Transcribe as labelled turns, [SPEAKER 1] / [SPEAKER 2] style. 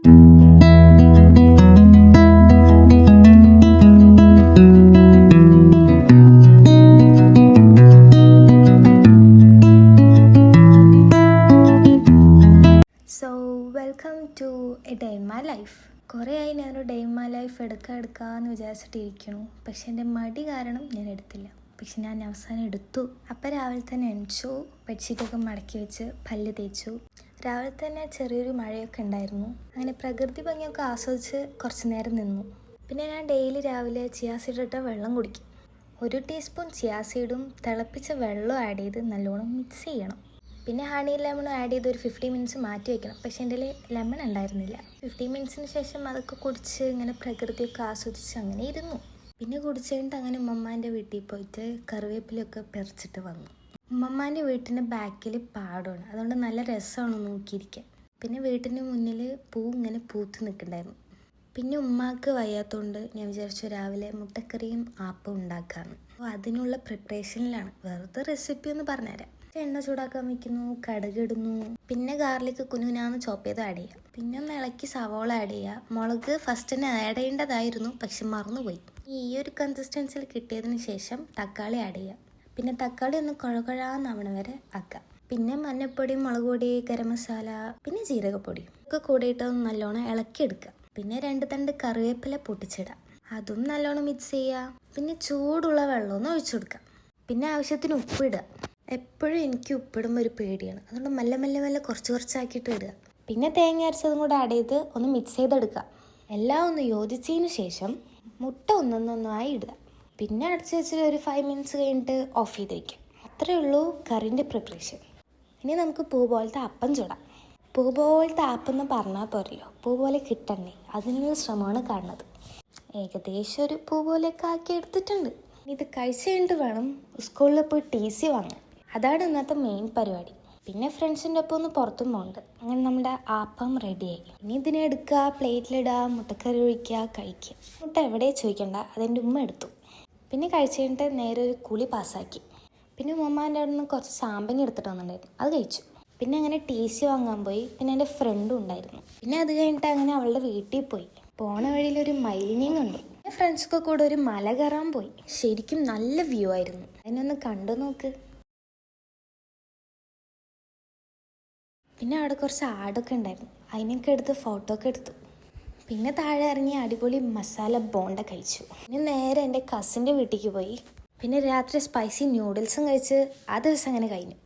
[SPEAKER 1] Welcome to a day in my life. കുറേ ആയി ഞാനൊരു ഡേ ഇൻ മൈ ലൈഫ് എടുക്കാമെന്ന് വിചാരിച്ചിട്ടിരിക്കണു. പക്ഷെ എൻ്റെ മടി കാരണം ഞാൻ എടുത്തില്ല. പക്ഷെ ഞാൻ അവസാനം എടുത്തു. അപ്പം രാവിലെ തന്നെ എണിച്ചു, ബെഡ്ഷീറ്റൊക്കെ മടക്കി വെച്ച് പല്ല് തേച്ചു. രാവിലെ തന്നെ ചെറിയൊരു മഴയൊക്കെ ഉണ്ടായിരുന്നു. അങ്ങനെ പ്രകൃതി ഭംഗിയൊക്കെ ആസ്വദിച്ച് കുറച്ച് നേരം നിന്നു. പിന്നെ ഞാൻ ഡെയിലി രാവിലെ ചിയാ സീഡിട്ട വെള്ളം കുടിക്കും. 1 ടീസ്പൂൺ ചിയാ സീഡും തിളപ്പിച്ച വെള്ളം ആഡ് ചെയ്ത് നല്ലോണം മിക്സ് ചെയ്യണം. പിന്നെ ഹണി ലെമണും ആഡ് ചെയ്ത് ഒരു 15 മിനിറ്റ്സ് മാറ്റി വയ്ക്കണം. പക്ഷേ എൻ്റെ ലെമൺ ഉണ്ടായിരുന്നില്ല. 15 മിനിറ്റ്സിന് ശേഷം അതൊക്കെ കുടിച്ച് ഇങ്ങനെ പ്രകൃതിയൊക്കെ ആസ്വദിച്ച് അങ്ങനെ ഇരുന്നു. പിന്നെ കുടിച്ച് കഴിഞ്ഞിട്ട് അങ്ങനെ ഉമ്മമ്മാൻ്റെ വീട്ടിൽ പോയിട്ട് കറിവേപ്പിലൊക്കെ പറിച്ചിട്ട് വന്നു. ഉമ്മമ്മാൻ്റെ വീട്ടിൻ്റെ ബാക്കിൽ പാടമാണ്, അതുകൊണ്ട് നല്ല രസമാണ് നോക്കിയിരിക്കാൻ. പിന്നെ വീട്ടിൻ്റെ മുന്നിൽ പൂ ഇങ്ങനെ പൂത്ത് നിൽക്കണ്ടായിരുന്നു. പിന്നെ ഉമ്മാക്ക് വയ്യാത്തതുകൊണ്ട് ഞാൻ വിചാരിച്ചു രാവിലെ മുട്ടക്കറിയും ആപ്പും ഉണ്ടാക്കാമെന്ന്. അപ്പോൾ അതിനുള്ള പ്രിപ്പറേഷനിലാണ്. വെറുതെ റെസിപ്പി ഒന്ന് പറഞ്ഞുതരാം. എണ്ണ ചൂടാക്കാൻ വയ്ക്കുന്നു, കടുകിടുന്നു, പിന്നെ ഗാർലിക് കുനുകുനാന്ന് ചോപ്പ് ചെയ്ത് ആഡ് ചെയ്യുക. പിന്നെ ഒന്ന് ഇളക്കി സവോള ആഡ് ചെയ്യുക. മുളക് ഫസ്റ്റ് തന്നെ ആഡ് ചെയ്യേണ്ടതായിരുന്നു, പക്ഷെ മറന്നുപോയി. ഈ ഒരു കൺസിസ്റ്റൻസിൽ കിട്ടിയതിന് ശേഷം തക്കാളി ആഡ് ചെയ്യുക. പിന്നെ തക്കാളി ഒന്ന് കുഴകുഴാന്നാവണ വരെ ആക്കുക. പിന്നെ മഞ്ഞൾപ്പൊടി, മുളക് പൊടി, ഗരം മസാല, പിന്നെ ജീരകപ്പൊടി ഒക്കെ കൂടിയിട്ട് നല്ലോണം ഇളക്കിയെടുക്കുക. പിന്നെ 2 തണ്ട് കറിവേപ്പില പൊട്ടിച്ചിടുക. അതും നല്ലോണം മിക്സ് ചെയ്യുക. പിന്നെ ചൂടുള്ള വെള്ളം ഒന്ന് ഒഴിച്ചു കൊടുക്കുക. പിന്നെ ആവശ്യത്തിന് ഉപ്പിടുക. എപ്പോഴും എനിക്ക് ഉപ്പിടുമ്പോൾ ഒരു പേടിയാണ്, അതുകൊണ്ട് മെല്ലെ മെല്ലെ മെല്ലെ കുറച്ചാക്കിയിട്ട് ഇടുക. പിന്നെ തേങ്ങ അരച്ചതും കൂടെ ആഡ് ചെയ്ത് ഒന്ന് മിക്സ് ചെയ്തെടുക്കുക. എല്ലാം ഒന്ന് യോജിച്ചതിന് ശേഷം മുട്ട ഒന്നൊന്നായി ഇടുക. പിന്നെ അടച്ച് വെച്ചിട്ട് ഒരു 5 മിനിറ്റ്സ് കഴിഞ്ഞിട്ട് ഓഫ് ചെയ്ത് വയ്ക്കുക. അത്രയേ ഉള്ളൂ കറിൻ്റെ പ്രിപ്പറേഷൻ. ഇനി നമുക്ക് പൂ പോലത്തെ അപ്പം ചൂടാം. പൂ പോലത്തെ അപ്പം എന്ന് പറഞ്ഞാൽ പോരല്ലോ, പൂ പോലെ കിട്ടണ്ടേ, അതിനുള്ള ശ്രമമാണ് കാണുന്നത്. ഏകദേശം ഒരു പൂ പോലെയൊക്കെ ആക്കി എടുത്തിട്ടുണ്ട്. ഇത് കഴിച്ച് കഴിഞ്ഞിട്ട് വേണം സ്കൂളിൽ പോയി TC വാങ്ങാൻ. അതാണ് ഇന്നത്തെ മെയിൻ പരിപാടി. പിന്നെ ഫ്രണ്ട്സിൻ്റെ ഒപ്പം ഒന്ന് പുറത്തും പോകുന്നുണ്ട്. അങ്ങനെ നമ്മുടെ ആപ്പം റെഡിയായി. ഇനി ഇതിനെ എടുക്കുക, പ്ലേറ്റിലിടുക, മുട്ടക്കറി ഒഴിക്കുക, കഴിക്കുക. മുട്ട എവിടെ ചോദിക്കണ്ട, അതെൻ്റെ ഉമ്മ എടുത്തു. പിന്നെ കഴിച്ച് കഴിഞ്ഞിട്ട് നേരെ ഒരു കുളി പാസ്സാക്കി. പിന്നെ ഉമ്മാൻ്റെ അവിടെ നിന്ന് കുറച്ച് ചാമ്പങ്ങ എടുത്തിട്ട് വന്നിട്ടുണ്ടായിരുന്നു, അത് കഴിച്ചു. പിന്നെ അങ്ങനെ TC വാങ്ങാൻ പോയി. പിന്നെ എൻ്റെ ഫ്രണ്ടും ഉണ്ടായിരുന്നു. പിന്നെ അത് കഴിഞ്ഞിട്ട് അങ്ങനെ അവളുടെ വീട്ടിൽ പോയി. പോണ വഴിയിലൊരു മയിലിനെയും കണ്ടു. പിന്നെ ഫ്രണ്ട്സൊക്കെ കൂടെ ഒരു മല കയറാൻ പോയി. ശരിക്കും നല്ല വ്യൂ ആയിരുന്നു, അതിനൊന്ന് കണ്ടു നോക്ക്. പിന്നെ അവിടെ കുറച്ച് ആടൊക്കെ ഉണ്ടായിരുന്നു, അതിനൊക്കെ എടുത്ത് ഫോട്ടോ ഒക്കെ എടുത്തു. പിന്നെ താഴെ ഇറങ്ങി അടിപൊളി മസാല ബോണ്ട കഴിച്ചു. പിന്നെ നേരെ എൻ്റെ കസിൻ്റെ വീട്ടിലേക്ക് പോയി. പിന്നെ രാത്രി സ്പൈസി ന്യൂഡിൽസും കഴിച്ച് ആ ദിവസം അങ്ങനെ കഴിഞ്ഞു.